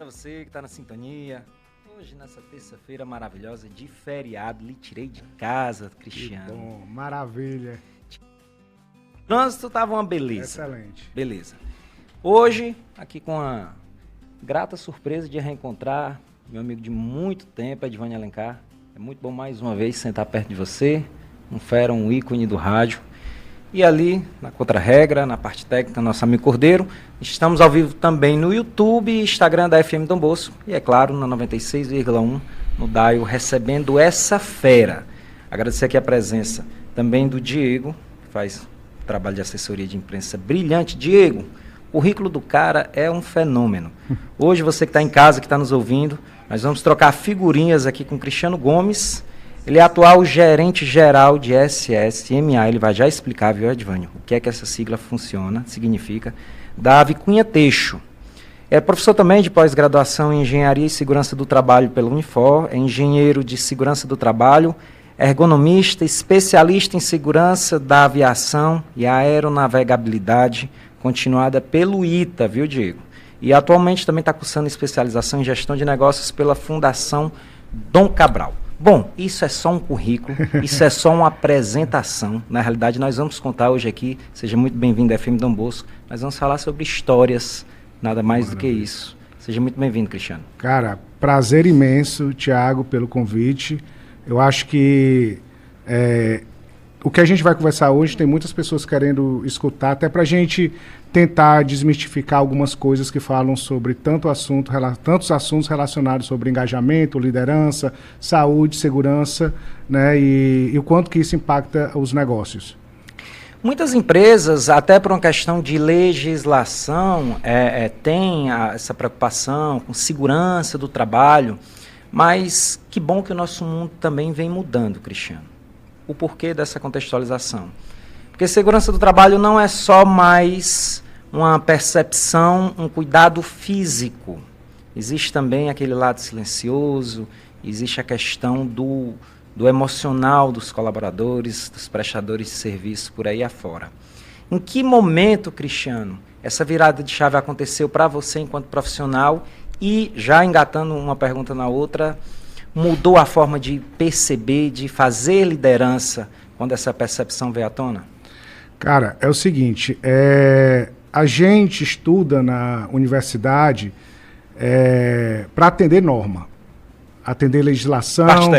Para você que está na sintonia, hoje nessa terça-feira maravilhosa de feriado, lhe tirei de casa, Cristiano. Que bom, maravilha. O trânsito estava uma beleza. Excelente. Beleza. Hoje, aqui com a grata surpresa de reencontrar meu amigo de muito tempo, Edvânio Alencar. É muito bom mais uma vez sentar perto de você, um fera, um ícone do rádio. E ali, na Contra-Regra, na parte técnica, nosso amigo Cordeiro. Estamos ao vivo também no YouTube e Instagram da FM Dom Bosco. E, é claro, na 96,1 no Dial, recebendo essa fera. Agradecer aqui a presença também do Diego, que faz trabalho de assessoria de imprensa brilhante. Diego, o currículo do cara é um fenômeno. Hoje, você que está em casa, que está nos ouvindo, nós vamos trocar figurinhas aqui com o Cristiano Gomes. Ele é atual gerente geral de SSMA, ele vai já explicar, viu, Edvânio, o que é que essa sigla significa, da Ave Cunha Teixo. É professor também de pós-graduação em Engenharia e Segurança do Trabalho pela Unifor, é engenheiro de Segurança do Trabalho, ergonomista, especialista em Segurança da Aviação e Aeronavegabilidade, continuada pelo ITA, viu, Diego? E atualmente também está cursando especialização em Gestão de Negócios pela Fundação Dom Cabral. Bom, isso é só um currículo, isso é só uma apresentação. Na realidade, nós vamos contar hoje aqui, seja muito bem-vindo à FM Dom Bosco, nós vamos falar sobre histórias, nada mais do que isso. Seja muito bem-vindo, Cristiano. Cara, prazer imenso, Thiago, pelo convite. Eu acho que o que a gente vai conversar hoje, tem muitas pessoas querendo escutar, até para a gente tentar desmistificar algumas coisas que falam sobre tantos assuntos relacionados sobre engajamento, liderança, saúde, segurança, né, e o quanto que isso impacta os negócios. Muitas empresas, até por uma questão de legislação, têm essa preocupação com segurança do trabalho, mas que bom que o nosso mundo também vem mudando, Cristiano. O porquê dessa contextualização? Porque segurança do trabalho não é só mais uma percepção, um cuidado físico. Existe também aquele lado silencioso, existe a questão do emocional dos colaboradores, dos prestadores de serviço por aí afora. Em que momento, Cristiano, essa virada de chave aconteceu para você enquanto profissional e, já engatando uma pergunta na outra, mudou a forma de perceber, de fazer liderança quando essa percepção veio à tona? Cara, é o seguinte, a gente estuda na universidade para atender norma, atender legislação,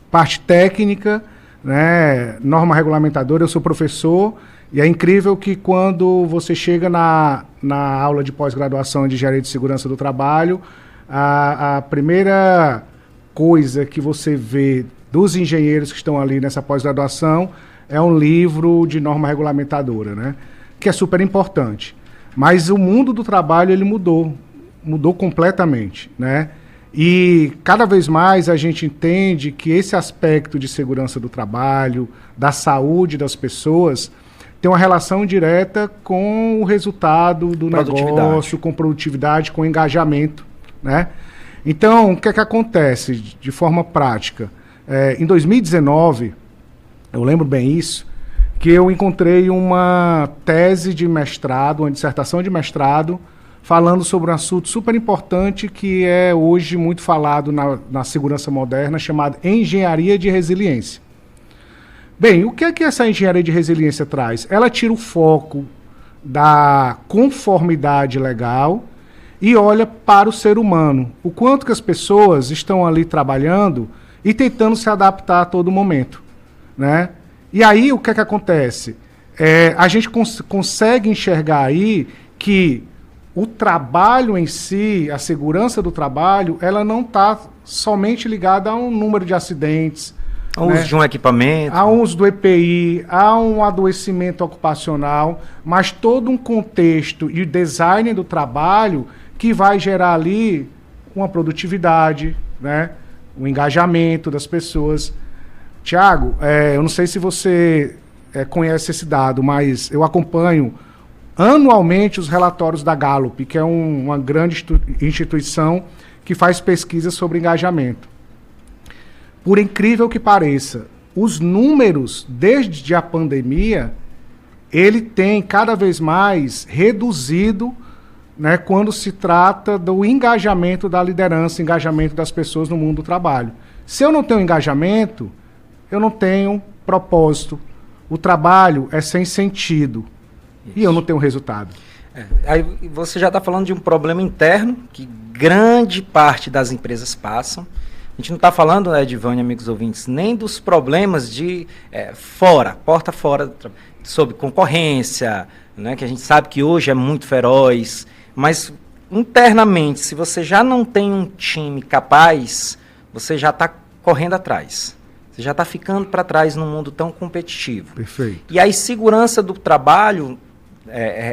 parte técnica, né, norma regulamentadora. Eu sou professor e é incrível que quando você chega na aula de pós-graduação de Engenharia de Segurança do Trabalho, a primeira coisa que você vê dos engenheiros que estão ali nessa pós-graduação é um livro de norma regulamentadora, né? Que é super importante. Mas o mundo do trabalho, ele mudou completamente, né? E cada vez mais a gente entende que esse aspecto de segurança do trabalho, da saúde das pessoas, tem uma relação direta com o resultado do negócio, com produtividade, com engajamento, né? Então, o que é que acontece de forma prática? Em 2019, eu lembro bem isso, que eu encontrei uma tese de mestrado, uma dissertação de mestrado, falando sobre um assunto super importante que é hoje muito falado na segurança moderna, chamado engenharia de resiliência. Bem, o que é que essa engenharia de resiliência traz? Ela tira o foco da conformidade legal e olha para o ser humano, o quanto que as pessoas estão ali trabalhando e tentando se adaptar a todo momento, né? E aí o que é que acontece? A gente consegue enxergar aí que o trabalho em si, a segurança do trabalho, ela não está somente ligada a um número de acidentes, ao uso de um equipamento, a uso do EPI, a um adoecimento ocupacional, mas todo um contexto e o design do trabalho que vai gerar ali uma produtividade, né? O engajamento das pessoas. Tiago, eu não sei se você conhece esse dado, mas eu acompanho anualmente os relatórios da Gallup, que é uma grande instituição que faz pesquisas sobre engajamento. Por incrível que pareça, os números, desde a pandemia, ele tem cada vez mais reduzido né, quando se trata do engajamento da liderança, engajamento das pessoas no mundo do trabalho. Se eu não tenho engajamento, eu não tenho propósito. O trabalho é sem sentido. Isso. E eu não tenho resultado. Aí você já está falando de um problema interno que grande parte das empresas passam. A gente não está falando, Edivânia, amigos ouvintes, nem dos problemas de porta fora, sobre concorrência, né, que a gente sabe que hoje é muito feroz, mas internamente, se você já não tem um time capaz, você já está correndo atrás. Você já está ficando para trás num mundo tão competitivo. Perfeito. E a insegurança do trabalho,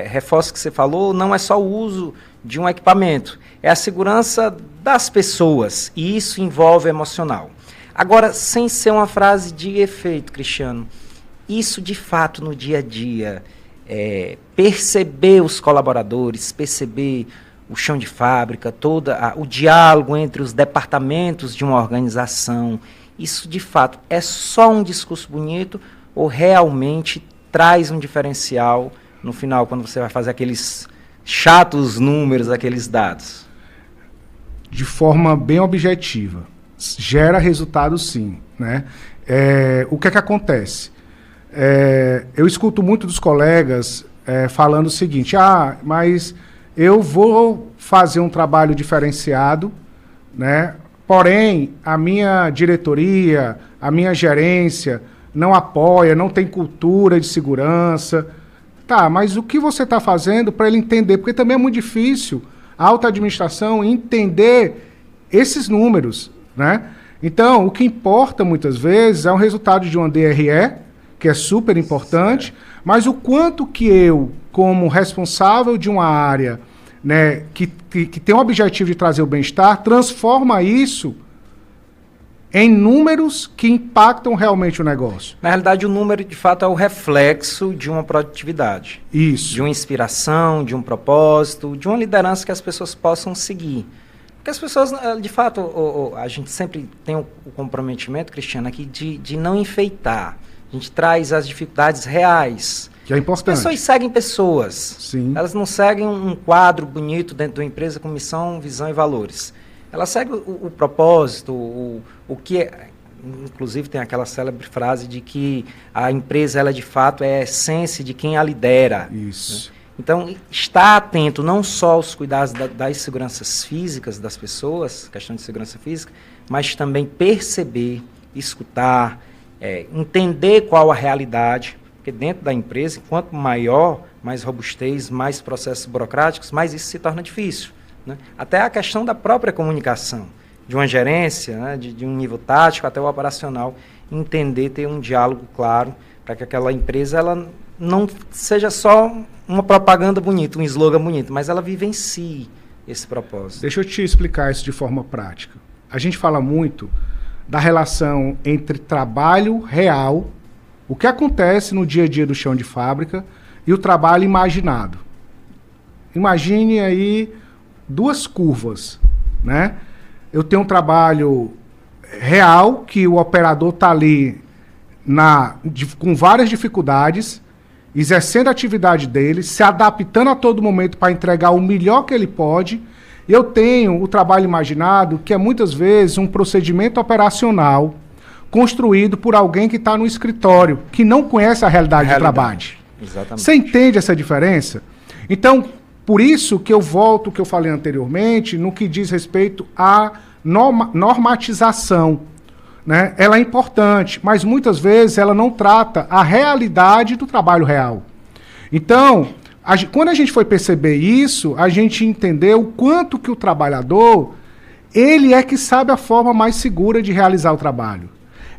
reforço o que você falou, não é só o uso de um equipamento, é a segurança das pessoas, e isso envolve emocional. Agora, sem ser uma frase de efeito, Cristiano, isso de fato no dia a dia, perceber os colaboradores, perceber o chão de fábrica, o diálogo entre os departamentos de uma organização, isso de fato é só um discurso bonito ou realmente traz um diferencial no final, quando você vai fazer aqueles chatos números, aqueles dados? De forma bem objetiva. Gera resultado, sim. Né? O que é que acontece? Eu escuto muito dos colegas falando o seguinte, mas eu vou fazer um trabalho diferenciado, né? Porém, a minha diretoria, a minha gerência não apoia, não tem cultura de segurança. Tá, mas o que você está fazendo para ele entender? Porque também é muito difícil a alta administração entender esses números, né? Então, o que importa muitas vezes é o resultado de uma DRE, que é super importante, certo. Mas o quanto que eu, como responsável de uma área, né, que tem o objetivo de trazer o bem-estar, transforma isso em números que impactam realmente o negócio. Na realidade, o número, de fato, é o reflexo de uma produtividade. Isso. De uma inspiração, de um propósito, de uma liderança que as pessoas possam seguir. Porque as pessoas, de fato, a gente sempre tem o comprometimento, Cristiano, aqui de não enfeitar. A gente traz as dificuldades reais. Que é importante. As pessoas seguem pessoas. Sim. Elas não seguem um quadro bonito dentro da empresa com missão, visão e valores. Ela segue o propósito, o que é, inclusive tem aquela célebre frase de que a empresa, ela de fato é a essência de quem a lidera. Isso. Né? Então, estar atento não só aos cuidados das seguranças físicas das pessoas, questão de segurança física, mas também perceber, escutar, entender qual a realidade, porque dentro da empresa, quanto maior, mais robustez, mais processos burocráticos, mais isso se torna difícil. Né? Até a questão da própria comunicação, de uma gerência, né? de um nível tático até o operacional, entender, ter um diálogo claro, para que aquela empresa ela não seja só uma propaganda bonita, um slogan bonito, mas ela vivencie esse propósito. Deixa eu te explicar isso de forma prática. A gente fala muito da relação entre trabalho real, o que acontece no dia a dia do chão de fábrica, e o trabalho imaginado. Imagine aí duas curvas, né? Eu tenho um trabalho real, que o operador está ali com várias dificuldades, exercendo a atividade dele, se adaptando a todo momento para entregar o melhor que ele pode. Eu tenho o trabalho imaginado, que é muitas vezes um procedimento operacional construído por alguém que está no escritório, que não conhece a realidade do trabalho. Exatamente. Você entende essa diferença? Então, por isso que eu volto ao que eu falei anteriormente, no que diz respeito à normatização. Né? Ela é importante, mas muitas vezes ela não trata a realidade do trabalho real. Então, quando a gente foi perceber isso, a gente entendeu o quanto que o trabalhador, ele é que sabe a forma mais segura de realizar o trabalho.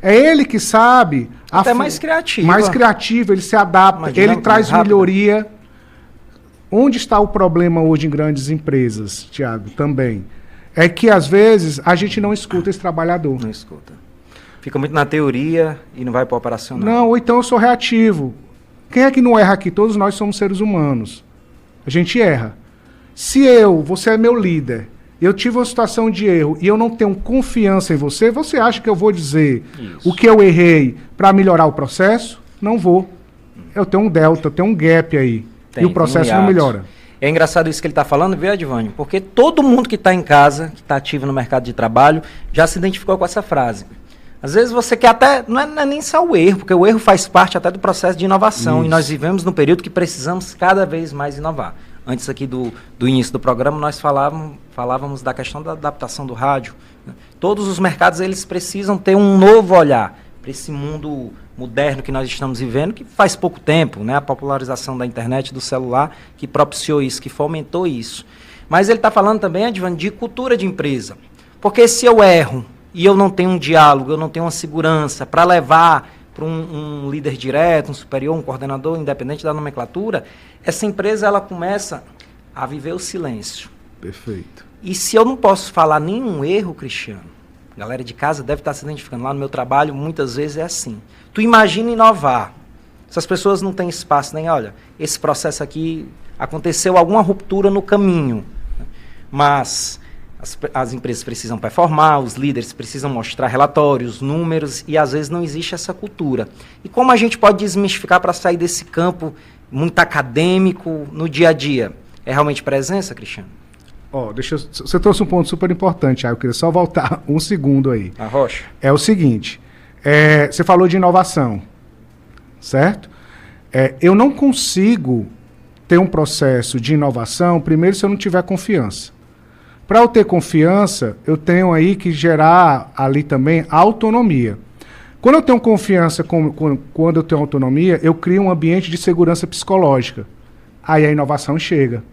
É ele que sabe... Até mais criativo. Mais criativo, ele se adapta, ele traz melhoria. Onde está o problema hoje em grandes empresas, Thiago, também? É que, às vezes, a gente não escuta esse trabalhador. Não escuta. Fica muito na teoria e não vai para o operacional. Não, ou então eu sou reativo. Quem é que não erra aqui? Todos nós somos seres humanos. A gente erra. Se você é meu líder, eu tive uma situação de erro e eu não tenho confiança em você, você acha que eu vou dizer o que eu errei para melhorar o processo? Não vou. Eu tenho um delta, eu tenho um gap aí. E o processo não melhora. É engraçado isso que ele está falando, viu, Edvânio? Porque todo mundo que está em casa, que está ativo no mercado de trabalho, já se identificou com essa frase. Às vezes você quer até, não é nem só o erro, porque o erro faz parte até do processo de inovação. Isso. E nós vivemos num período que precisamos cada vez mais inovar. Antes aqui do início do programa, nós falávamos da questão da adaptação do rádio. Todos os mercados eles precisam ter um novo olhar para esse mundo moderno que nós estamos vivendo, que faz pouco tempo, né? A popularização da internet, do celular, que propiciou isso, que fomentou isso. Mas ele está falando também, Edvânio, de cultura de empresa. Porque se eu erro e eu não tenho um diálogo, eu não tenho uma segurança para levar para um líder direto, um superior, um coordenador, independente da nomenclatura, essa empresa ela começa a viver o silêncio. Perfeito. E se eu não posso falar nenhum erro, Cristiano, a galera de casa deve estar se identificando. Lá no meu trabalho, muitas vezes é assim. Tu imagina inovar. Essas pessoas não têm espaço nem, olha, esse processo aqui, aconteceu alguma ruptura no caminho. Mas as empresas precisam performar, os líderes precisam mostrar relatórios, números, e às vezes não existe essa cultura. E como a gente pode desmistificar para sair desse campo muito acadêmico no dia a dia? É realmente presença, Cristiano? Você trouxe um ponto super importante, eu queria só voltar um segundo aí. Arrocha. É o seguinte, você falou de inovação, certo? Eu não consigo ter um processo de inovação, primeiro, se eu não tiver confiança. Para eu ter confiança, eu tenho aí que gerar ali também autonomia. Quando eu tenho confiança, quando eu tenho autonomia, eu crio um ambiente de segurança psicológica. Aí a inovação chega.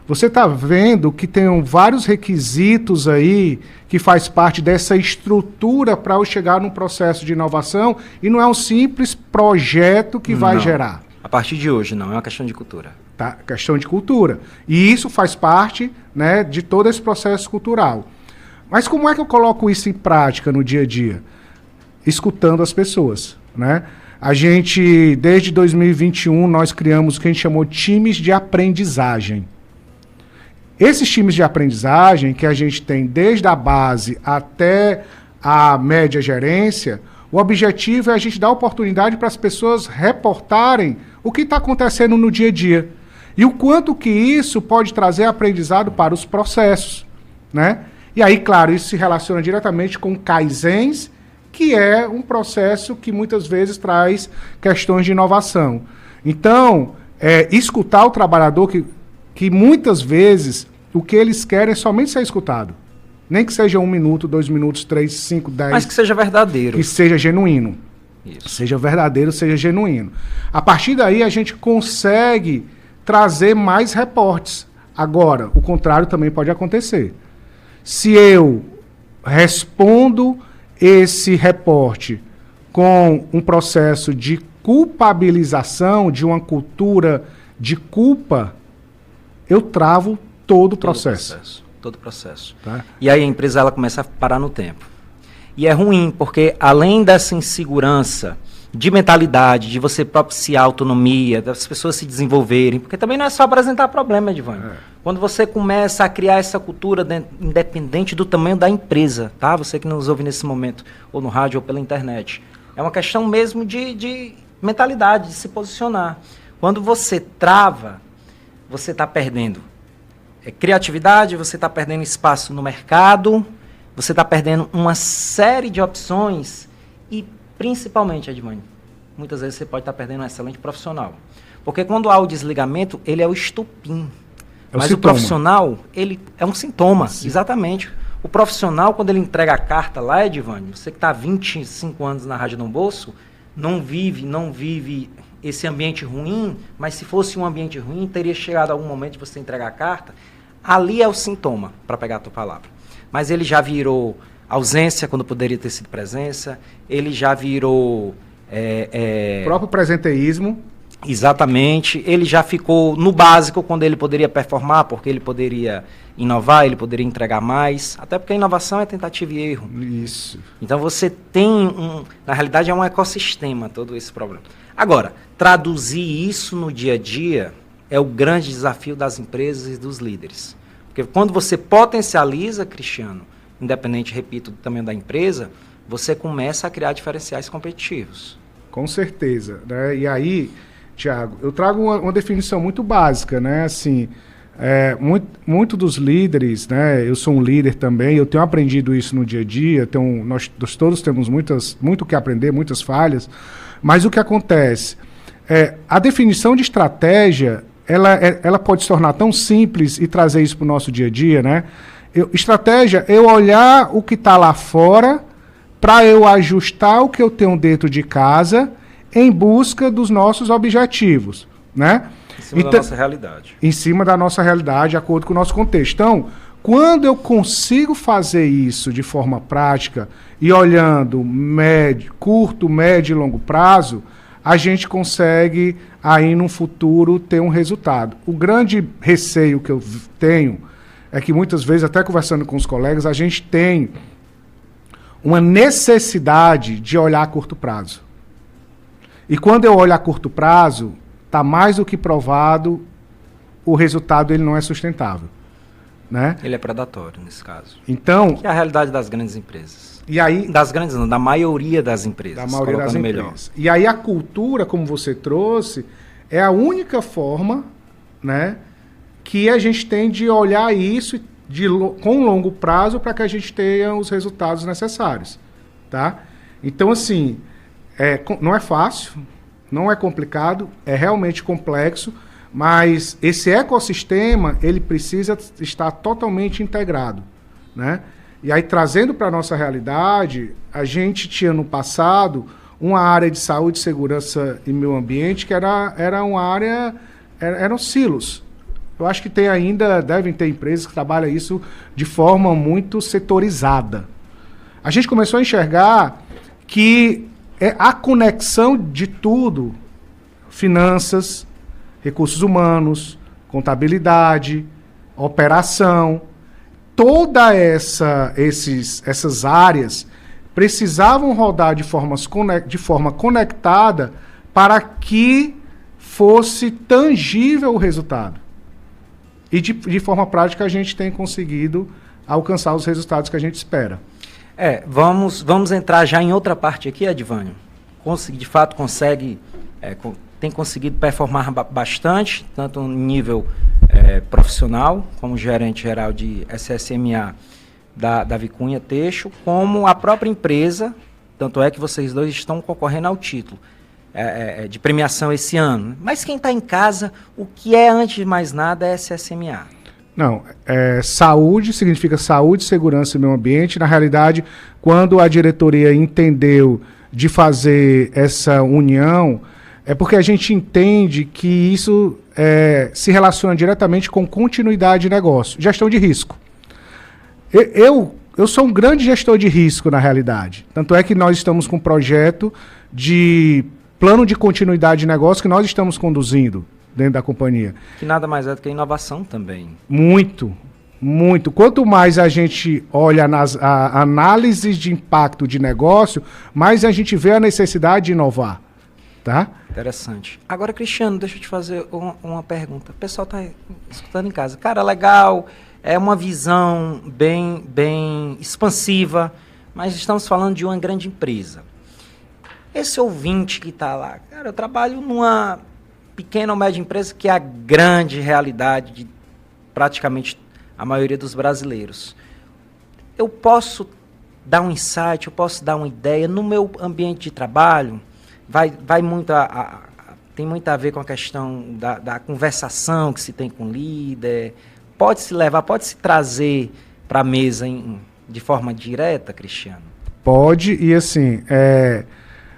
Você está vendo que tem vários requisitos aí que faz parte dessa estrutura para eu chegar num processo de inovação e não é um simples projeto que vai gerar. A partir de hoje não, é uma questão de cultura. Tá? Questão de cultura. E isso faz parte, né, de todo esse processo cultural. Mas como é que eu coloco isso em prática no dia a dia? Escutando as pessoas, né? A gente, desde 2021, nós criamos o que a gente chamou de times de aprendizagem. Esses times de aprendizagem, que a gente tem desde a base até a média gerência, o objetivo é a gente dar oportunidade para as pessoas reportarem o que está acontecendo no dia a dia. E o quanto que isso pode trazer aprendizado para os processos, né? E aí, claro, isso se relaciona diretamente com Kaizens, que é um processo que muitas vezes traz questões de inovação. Então, escutar o trabalhador que muitas vezes o que eles querem é somente ser escutado. Nem que seja 1 minuto, 2 minutos, 3, 5, 10. Mas que seja verdadeiro. Que seja genuíno. Isso. Seja verdadeiro, seja genuíno. A partir daí a gente consegue trazer mais reportes. Agora, o contrário também pode acontecer. Se eu respondo esse reporte com um processo de culpabilização, de uma cultura de culpa, eu travo todo o processo. Todo o processo. Tá? E aí a empresa ela começa a parar no tempo. E é ruim, porque além dessa insegurança de mentalidade, de você propiciar autonomia, das pessoas se desenvolverem, porque também não é só apresentar problema, Edvânio. Quando você começa a criar essa cultura independente do tamanho da empresa, tá? Você que nos ouve nesse momento, ou no rádio ou pela internet, é uma questão mesmo de mentalidade, de se posicionar. Quando você trava, você está perdendo criatividade, você está perdendo espaço no mercado, você está perdendo uma série de opções e, principalmente, Edvânio, muitas vezes você pode estar perdendo um excelente profissional. Porque quando há o desligamento, ele é o estopim. Mas o profissional, ele é um sintoma, exatamente. O profissional, quando ele entrega a carta lá, Edvânio, você que está há 25 anos na Rádio Dom Bosco, não vive esse ambiente ruim, mas se fosse um ambiente ruim, teria chegado algum momento de você entregar a carta. Ali é o sintoma, para pegar a tua palavra. Mas ele já virou ausência quando poderia ter sido presença, ele já virou... O próprio presenteísmo. Exatamente. Ele já ficou no básico quando ele poderia performar, porque ele poderia inovar, ele poderia entregar mais. Até porque a inovação é tentativa e erro. Isso. Então você tem na realidade é um ecossistema todo esse problema. Agora, traduzir isso no dia a dia é o grande desafio das empresas e dos líderes. Porque quando você potencializa, Cristiano, independente, repito, do tamanho da empresa, você começa a criar diferenciais competitivos. Com certeza, né? E aí, Thiago, eu trago uma definição muito básica, né? Assim, Muito dos líderes, né? Eu sou um líder também, eu tenho aprendido isso no dia a dia, nós todos temos muito o que aprender, muitas falhas, mas o que acontece? A definição de estratégia, ela pode se tornar tão simples e trazer isso para o nosso dia a dia, né? Estratégia é eu olhar o que está lá fora para eu ajustar o que eu tenho dentro de casa em busca dos nossos objetivos, né? Em cima da nossa realidade. Em cima da nossa realidade, de acordo com o nosso contexto. Então, quando eu consigo fazer isso de forma prática e olhando curto, médio e longo prazo, a gente consegue aí no futuro ter um resultado. O grande receio que eu tenho é que muitas vezes, até conversando com os colegas, a gente tem uma necessidade de olhar a curto prazo. E quando eu olho a curto prazo, está mais do que provado, o resultado ele não é sustentável, né? Ele é predatório, nesse caso. Então, que é a realidade das grandes empresas. E aí, das grandes não, da maioria das empresas. Da maioria das empresas. E aí a cultura, como você trouxe, é a única forma, né, que a gente tem de olhar isso com longo prazo para que a gente tenha os resultados necessários, tá? Então, assim, não é fácil, não é complicado, é realmente complexo, mas esse ecossistema, ele precisa estar totalmente integrado, né? E aí, trazendo para a nossa realidade, a gente tinha no passado uma área de saúde, segurança e meio ambiente que era uma área, eram silos. Eu acho que devem ter empresas que trabalham isso de forma muito setorizada. A gente começou a enxergar que a conexão de tudo, finanças, recursos humanos, contabilidade, operação, todas essas áreas precisavam rodar de forma conectada para que fosse tangível o resultado. E de forma prática a gente tem conseguido alcançar os resultados que a gente espera. Vamos entrar já em outra parte aqui, Edvânio. De fato tem conseguido performar bastante, tanto no nível profissional, como gerente geral de SSMA da Vicunha Teixo, como a própria empresa, tanto é que vocês dois estão concorrendo ao título de premiação esse ano. Mas quem está em casa, o que é, antes de mais nada, é SSMA? Não, saúde significa saúde, segurança e meio ambiente. Na realidade, quando a diretoria entendeu de fazer essa união, é porque a gente entende que isso se relaciona diretamente com continuidade de negócio, gestão de risco. Eu sou um grande gestor de risco, na realidade. Tanto é que nós estamos com um projeto de plano de continuidade de negócio que nós estamos conduzindo dentro da companhia. Que nada mais é do que inovação também. Muito, muito. Quanto mais a gente olha a análises de impacto de negócio, mais a gente vê a necessidade de inovar. Tá? Interessante. Agora, Cristiano, deixa eu te fazer uma pergunta. O pessoal está escutando em casa. Cara, legal, é uma visão bem expansiva, mas estamos falando de uma grande empresa. Esse ouvinte que está lá, cara, eu trabalho numa pequena ou média empresa que é a grande realidade de praticamente a maioria dos brasileiros. Eu posso dar um insight, eu posso dar uma ideia no meu ambiente de trabalho. Vai muito tem muito a ver com a questão da conversação que se tem com o líder. Pode se trazer para a mesa de forma direta, Cristiano? Pode, e assim,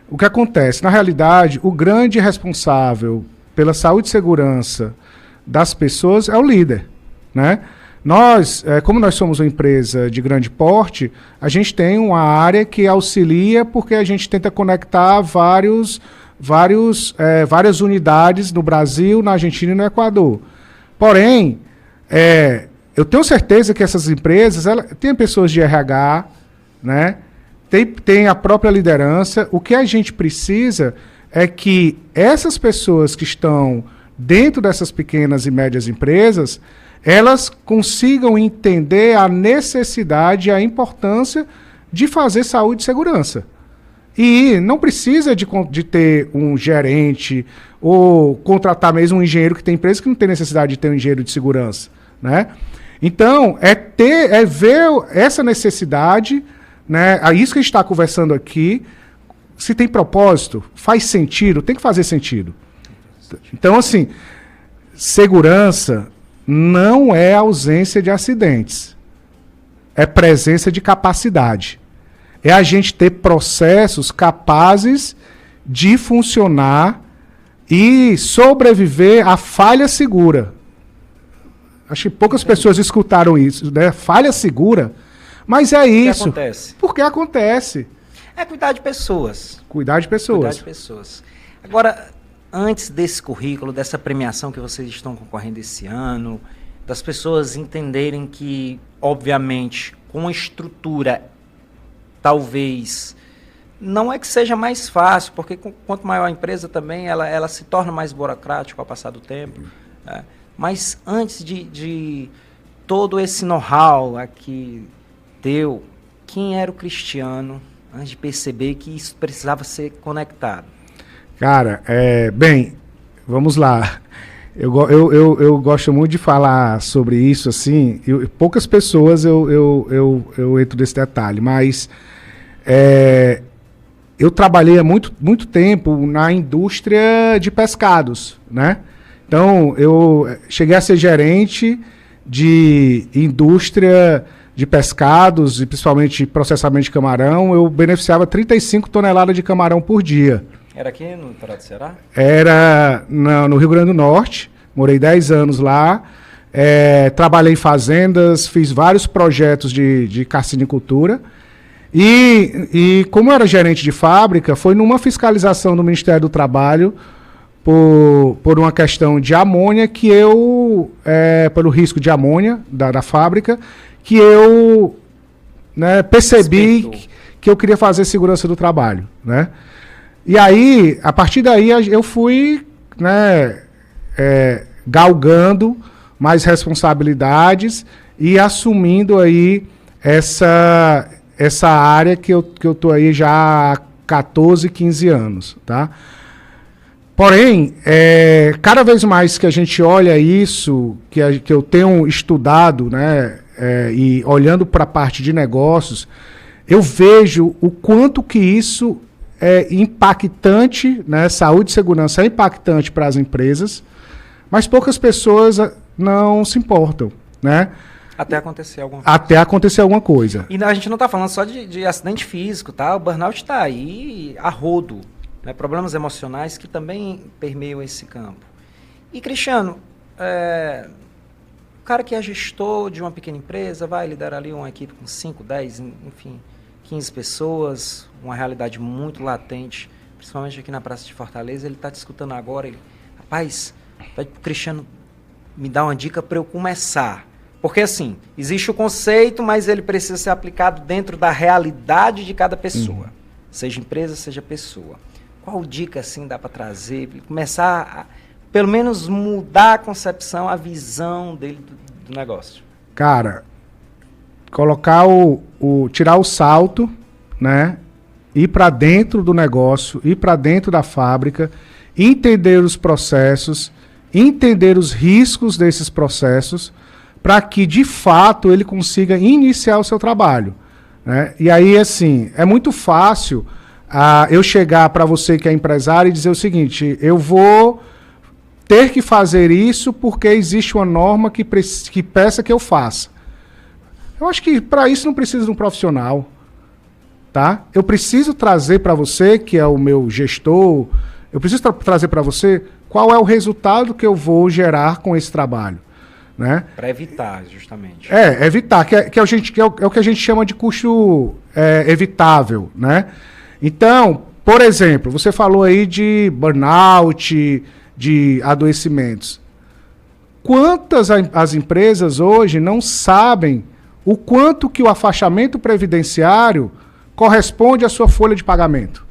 o que acontece? Na realidade, o grande responsável pela saúde e segurança das pessoas é o líder, né? Nós, como nós somos uma empresa de grande porte, a gente tem uma área que auxilia porque a gente tenta conectar várias unidades no Brasil, na Argentina e no Equador. Porém, eu tenho certeza que essas empresas têm pessoas de RH, né? Tem a própria liderança. O que a gente precisa é que essas pessoas que estão dentro dessas pequenas e médias empresas, elas consigam entender a necessidade e a importância de fazer saúde e segurança. E não precisa de ter um gerente ou contratar mesmo um engenheiro, que tem empresas que não tem necessidade de ter um engenheiro de segurança. né? Então, é ver essa necessidade, né? É isso que a gente está conversando aqui. Se tem propósito, faz sentido, tem que fazer sentido. Então, assim, segurança não é ausência de acidentes. É presença de capacidade. É a gente ter processos capazes de funcionar e sobreviver à falha segura. Acho que poucas pessoas escutaram isso, né? Falha segura, mas é isso. Porque acontece. Porque acontece. É cuidar de pessoas. Cuidar de pessoas. Cuidar de pessoas. Agora, antes desse currículo, dessa premiação que vocês estão concorrendo esse ano, das pessoas entenderem que, obviamente, com a estrutura, talvez, não é que seja mais fácil, porque quanto maior a empresa também, ela se torna mais burocrática ao passar do tempo. Né? Mas antes de todo esse know-how aqui teu, quem era o Cristiano antes de perceber que isso precisava ser conectado? Cara, bem, vamos lá. Eu gosto muito de falar sobre isso, assim, poucas pessoas eu entro nesse detalhe, mas eu trabalhei há muito tempo na indústria de pescados, né? Então, eu cheguei a ser gerente de indústria de pescados, e principalmente processamento de camarão. Eu beneficiava 35 toneladas de camarão por dia. Era aqui no Pará do Ceará? Era no Rio Grande do Norte, morei 10 anos lá, trabalhei em fazendas, fiz vários projetos de carcinicultura, e como eu era gerente de fábrica, foi numa fiscalização do Ministério do Trabalho, por uma questão de amônia, que eu, pelo risco de amônia da fábrica, que eu, né, percebi que eu queria fazer segurança do trabalho, né? E aí, a partir daí, eu fui, né, galgando mais responsabilidades e assumindo aí essa área que eu tô aí já há 14, 15 anos, tá? Porém, cada vez mais que a gente olha isso, que eu tenho estudado, né, e olhando para a parte de negócios, eu vejo o quanto que isso é impactante, né? Saúde e segurança é impactante para as empresas, mas poucas pessoas não se importam, né? Até acontecer alguma coisa. Até acontecer alguma coisa. E a gente não está falando só de acidente físico, tá? O burnout está aí a rodo, né? Problemas emocionais que também permeiam esse campo. E, Cristiano, o cara que é gestor de uma pequena empresa vai liderar ali uma equipe com 5, 10, enfim, 15 pessoas, uma realidade muito latente, principalmente aqui na Praça de Fortaleza. Ele está te escutando agora, rapaz, pede pro Cristiano me dar uma dica para eu começar. Porque, assim, existe o conceito, mas ele precisa ser aplicado dentro da realidade de cada pessoa. Seja empresa, seja pessoa. Qual dica, assim, dá para trazer? Começar a, pelo menos, mudar a concepção, a visão dele do negócio. Cara, colocar tirar o salto, né? Ir para dentro do negócio, ir para dentro da fábrica, entender os processos, entender os riscos desses processos, para que, de fato, ele consiga iniciar o seu trabalho, né? E aí, assim, é muito fácil eu chegar para você que é empresário e dizer o seguinte: eu vou ter que fazer isso porque existe uma norma que peça que eu faça. Eu acho que para isso não precisa de um profissional, tá? Eu preciso trazer para você, que é o meu gestor, eu preciso trazer para você qual é o resultado que eu vou gerar com esse trabalho, né? Para evitar, justamente. Evitar, que é o que a gente chama de custo evitável, né? Então, por exemplo, você falou aí de burnout, de adoecimentos. Quantas as empresas hoje não sabem o quanto que o afastamento previdenciário corresponde à sua folha de pagamento?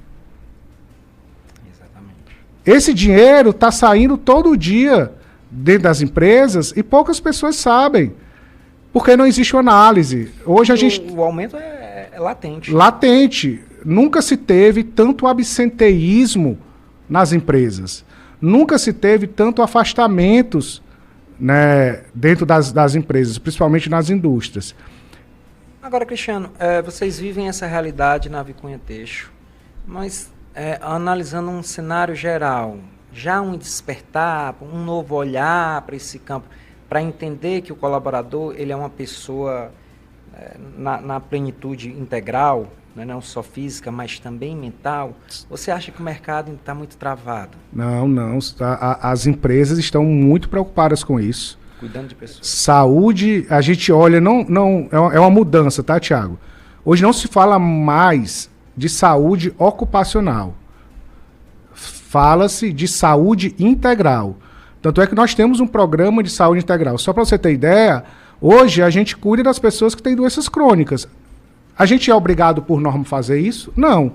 Exatamente. Esse dinheiro está saindo todo dia dentro das empresas e poucas pessoas sabem, porque não existe uma análise. Hoje o aumento é latente. Latente. Nunca se teve tanto absenteísmo nas empresas. Nunca se teve tanto afastamentos né, dentro das empresas, principalmente nas indústrias. Agora, Cristiano, vocês vivem essa realidade na Vicunha Têxtil, mas analisando um cenário geral, já um despertar, um novo olhar para esse campo, para entender que o colaborador ele é uma pessoa na plenitude integral, né, não só física, mas também mental. Você acha que o mercado está muito travado? Não. As empresas estão muito preocupadas com isso. Cuidando de pessoas. Saúde, a gente olha, é uma mudança, tá, Thiago? Hoje não se fala mais de saúde ocupacional. Fala-se de saúde integral. Tanto é que nós temos um programa de saúde integral. Só para você ter ideia, hoje a gente cuida das pessoas que têm doenças crônicas. A gente é obrigado por norma a fazer isso? Não.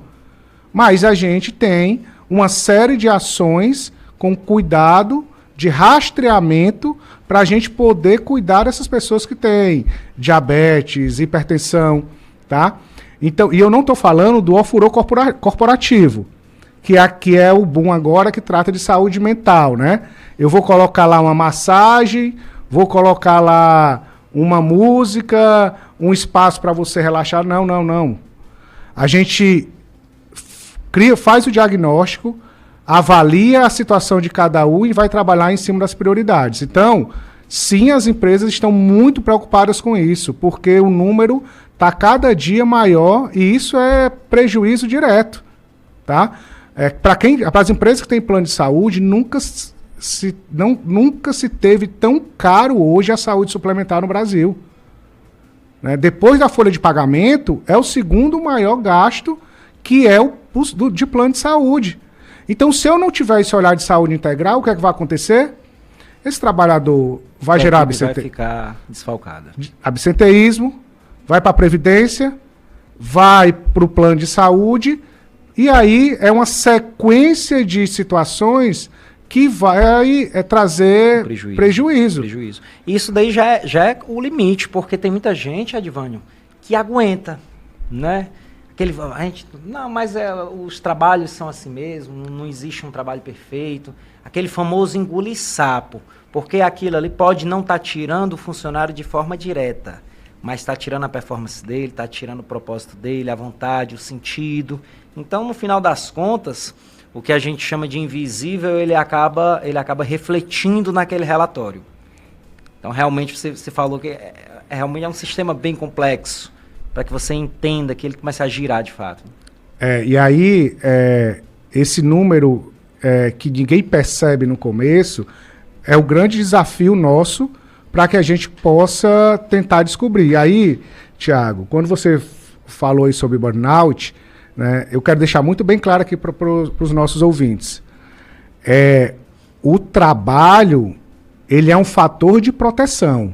Mas a gente tem uma série de ações com cuidado, de rastreamento, para a gente poder cuidar dessas pessoas que têm diabetes, hipertensão, tá? Então, e eu não estou falando do ofurô corporativo, que é o boom agora, que trata de saúde mental, né? Eu vou colocar lá uma massagem, vou colocar lá uma música, um espaço para você relaxar. Não. A gente faz o diagnóstico, avalia a situação de cada um e vai trabalhar em cima das prioridades. Então, sim, as empresas estão muito preocupadas com isso, porque o número está cada dia maior e isso é prejuízo direto, tá? Para as empresas que têm plano de saúde, nunca se teve tão caro hoje a saúde suplementar no Brasil. Né? Depois da folha de pagamento, é o segundo maior gasto, que é de plano de saúde. Então, se eu não tiver esse olhar de saúde integral, o que é que vai acontecer? Esse trabalhador vai gerar absenteísmo. Vai ficar desfalcada. Absenteísmo, vai para a Previdência, vai para o plano de saúde, e aí é uma sequência de situações que vai trazer prejuízo. Isso daí já é o limite, porque tem muita gente, Adivânio, que aguenta, né? Mas os trabalhos são assim mesmo, não existe um trabalho perfeito. Aquele famoso engolir sapo, porque aquilo ali pode não estar tirando o funcionário de forma direta, mas está tirando a performance dele, está tirando o propósito dele, a vontade, o sentido. Então, no final das contas, o que a gente chama de invisível, ele acaba refletindo naquele relatório. Então, realmente, você falou que realmente é um sistema bem complexo, para que você entenda que ele comece a girar de fato. E aí, esse número que ninguém percebe no começo, é o grande desafio nosso para que a gente possa tentar descobrir. E aí, Thiago, quando você falou aí sobre burnout, né, eu quero deixar muito bem claro aqui para os nossos ouvintes. O trabalho, ele é um fator de proteção.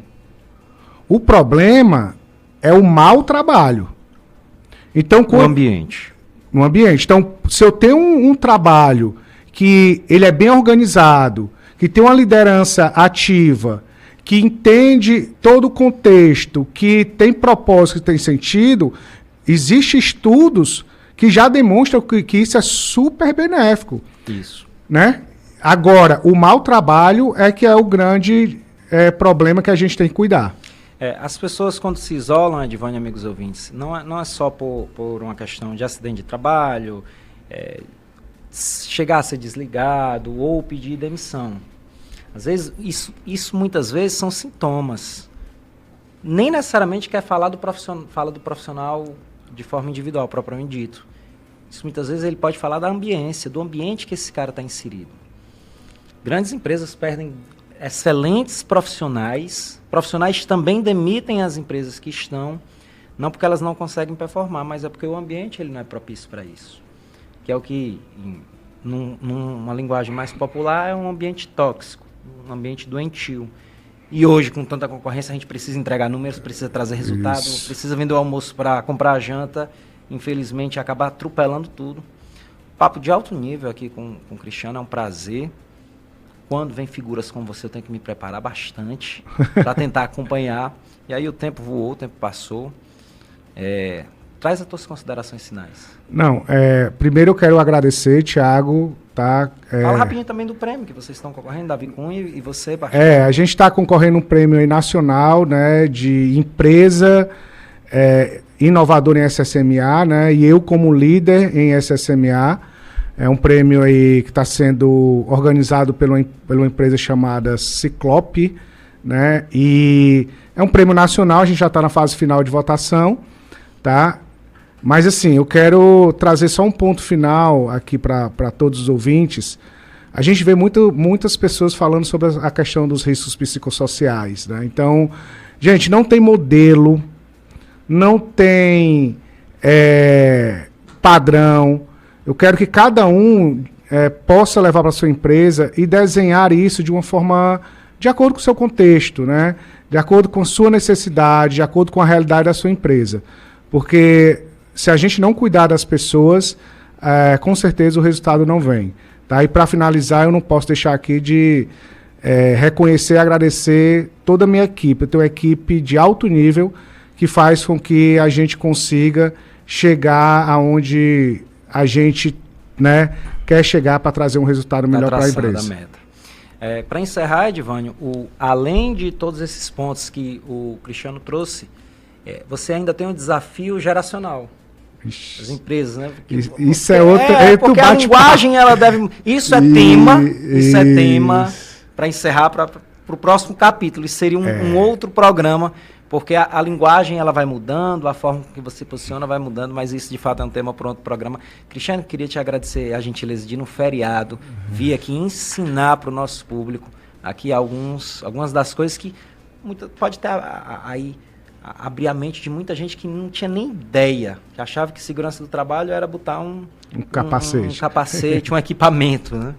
O problema é o mau trabalho. Então, no ambiente. No ambiente. Então, se eu tenho um trabalho que ele é bem organizado, que tem uma liderança ativa, que entende todo o contexto, que tem propósito, que tem sentido, existem estudos que já demonstram que isso é super benéfico. Isso. Né? Agora, o mau trabalho é que é o grande problema que a gente tem que cuidar. As pessoas, quando se isolam, Adivânio, amigos ouvintes, não é só por uma questão de acidente de trabalho, chegar a ser desligado ou pedir demissão. Às vezes, isso muitas vezes são sintomas. Nem necessariamente quer falar fala do profissional de forma individual, propriamente dito. Isso muitas vezes ele pode falar da ambiência, do ambiente que esse cara está inserido. Grandes empresas perdem excelentes profissionais também demitem as empresas que estão, não porque elas não conseguem performar, mas é porque o ambiente ele não é propício para isso. Que é o que, numa linguagem mais popular, é um ambiente tóxico, um ambiente doentio. E hoje, com tanta concorrência, a gente precisa entregar números, precisa trazer resultado, precisa vender o almoço para comprar a janta, infelizmente acaba atropelando tudo. Papo de alto nível aqui com o Cristiano, é um prazer. Quando vem figuras como você, eu tenho que me preparar bastante para tentar acompanhar. E aí o tempo voou, o tempo passou. Traz as tuas considerações finais. Não, primeiro eu quero agradecer, Thiago, tá? Fala rapidinho também do prêmio que vocês estão concorrendo, Davi Cunha e você, Baixo. A gente está concorrendo um prêmio aí nacional, né, de empresa inovadora em SSMA, né, e eu como líder em SSMA. É um prêmio aí que está sendo organizado pela uma empresa chamada Ciclope, né? E é um prêmio nacional, a gente já está na fase final de votação, tá? Mas assim, eu quero trazer só um ponto final aqui para todos os ouvintes. A gente vê muitas pessoas falando sobre a questão dos riscos psicossociais, né? Então, gente, não tem modelo, não tem padrão. Eu quero que cada um possa levar para a sua empresa e desenhar isso de uma forma de acordo com o seu contexto, né? De acordo com a sua necessidade, de acordo com a realidade da sua empresa. Porque se a gente não cuidar das pessoas, com certeza o resultado não vem. Tá? E para finalizar, eu não posso deixar aqui de reconhecer e agradecer toda a minha equipe. Eu tenho uma equipe de alto nível que faz com que a gente consiga chegar aonde a gente, né, quer chegar para trazer um resultado melhor para a empresa. Para encerrar, Edivânio, além de todos esses pontos que o Cristiano trouxe, você ainda tem um desafio geracional. Ixi. As empresas, né? Isso é outra. Porque a linguagem, ela deve. Isso é tema para encerrar para o próximo capítulo. Isso seria um outro programa. Porque a linguagem ela vai mudando, a forma que você posiciona vai mudando, mas isso de fato é um tema para outro programa. Cristiano, queria te agradecer a gentileza de ir no feriado, vir aqui ensinar para o nosso público aqui algumas das coisas que pode ter aí abrir a mente de muita gente que não tinha nem ideia, que achava que segurança do trabalho era botar um capacete, um equipamento, né?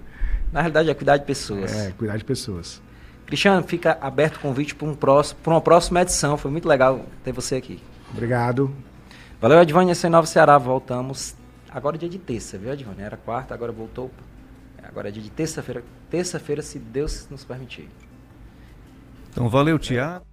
Na realidade é cuidar de pessoas. Cuidar de pessoas. Cristiano, fica aberto o convite para uma próxima edição. Foi muito legal ter você aqui. Obrigado. Valeu, Edivânio. Esse é Nova Ceará. Voltamos agora é dia de terça, viu, Edivânio? Era quarta, agora voltou. Agora é dia de terça-feira. Terça-feira, se Deus nos permitir. Então, valeu, Tiago.